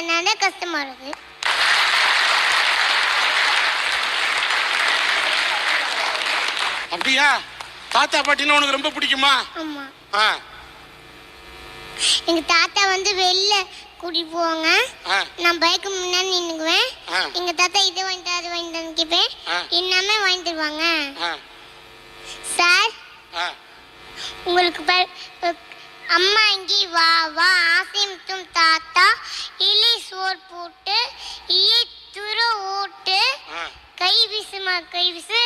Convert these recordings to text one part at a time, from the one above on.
அதனால கஷ்டமா இருக்கு. அப்படியா? தாத்தா பாட்டினா உனக்கு ரொம்ப பிடிக்குமா? ஆமா. ஆ. எங்க தாத்தா வந்து வெளில கூட்டிட்டு போவாங்க. நான் பைக்கு முன்னாடி நின்னுக்குவேன். எங்க தாத்தா இது வாங்கிட்டு அது வாங்கிட்டு கேட்பேன். எல்லாமே வாங்கி தருவாங்க. சார், உங்களுக்கு அம்மா இங்கே வா வா ஆசையும் தாத்தா இலை சோர் போட்டு இலை துற ஓட்டு கை வீசுமா கை வீசு,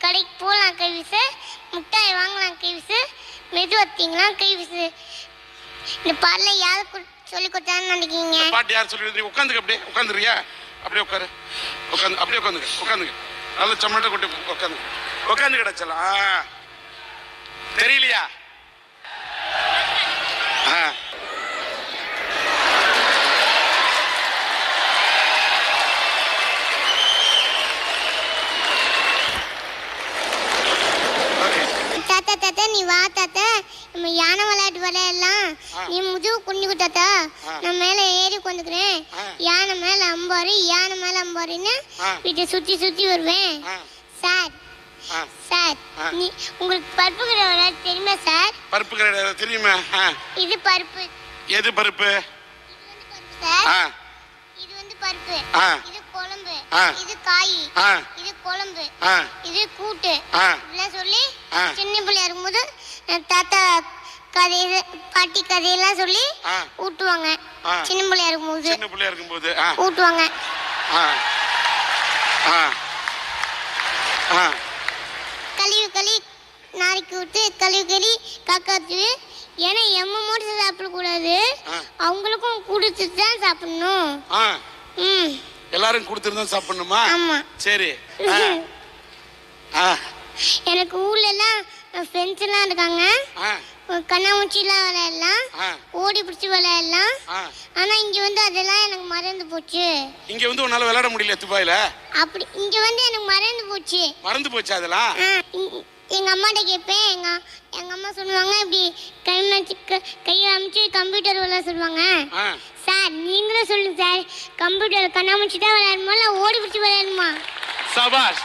கடைக்கு போகலாம் கை வீசு, முட்டாய் வாங்கலாம் கை வீசு, மெதுவா திங்கலாம் கை வீசு. இந்த பாடல யாரு சொல்லி கொடுத்தான்னு நினைக்கிறீங்க? பாட்டு யார் சொல்லி கொடுத்தீங்க? உட்காந்துக்க, அப்படியே உட்காந்துருக்கியா? அப்படியே உட்காரு, உட்காந்து அப்படியே உட்காந்துக்க. நல்ல சம்மட்ட கொட்டி உட்காந்து கிடச்சலாம். தெரியலையா? தாத்தா தாத்தா நீ வா தாத்தா, நம்ம யானை விளையாட்டு விளையாடலாம். நீ முதுகு குனிஞ்சு தாத்தா, நான் மேல ஏறி உட்காந்துக்கிறேன். யானை மேல அம்பாரு யானை மேல அம்பாருன்னு வீட்டை சுத்தி சுத்தி வருவேன். சார் சார், நீ உங்களுக்கு பருப்பு கடை விளையாட்டு தெரியுமா சார்? பருப்பு கடை தெரியுமா? இது பருப்பு. எது பருப்பு? சார், இது வந்து பருப்பு, இது குழம்பு, இது காய், இது குழம்பு, இது கூட்டு இப்படிலாம் சொல்லி சின்ன பிள்ளையா இருக்கும்போது தாத்தா கதை பாட்டி கதையெல்லாம் சொல்லி ஊட்டுவாங்க. சின்ன பிள்ளையா இருக்கும்போது ஊட்டுவாங்க. கழிவு களி நாளைக்கு விட்டு கழிவு களி காக்காத்து. ஏன்னா எம்ம மட்டும் சாப்பிடக்கூடாது, அவங்களுக்கும் கொடுத்துட்டு தான் சாப்பிடணும். எல்லாரும் கொடுத்துட்டு சாப்பிடணுமா? ஆமா. சரி. எனக்கு ஊர்ல எல்லாம் ஃப்ரெண்ட்ஸ் எல்லாம் இருக்காங்க. கண்ணாமூச்சிலாம் விளையாடலாம், ஓடி பிடிச்சி விளையாடலாம். ஆனா இங்க வந்து அதெல்லாம் எனக்கு மறந்து போச்சு. இங்க வந்து உன்னால விளையாட முடியல துபாயில? அப்படி இங்க வந்து எனக்கு மறந்து போச்சு. மறந்து போச்சு அதெல்லாம்? எங்க அம்மாட்ட கேட்பேன். எங்க அம்மா சொல்லுவாங்க இப்படி கையை அமைச்சு கம்ப்யூட்டர் விளையாட சொல்லுவாங்க. சார் நீங்களும் சொல்லுங்க சார், கம்ப்யூட்டர் கண்ணாமூச்சி தான் விளையாடணுமா இல்ல ஓடி பிடிச்சி விளையாடணுமா? சபாஷ்.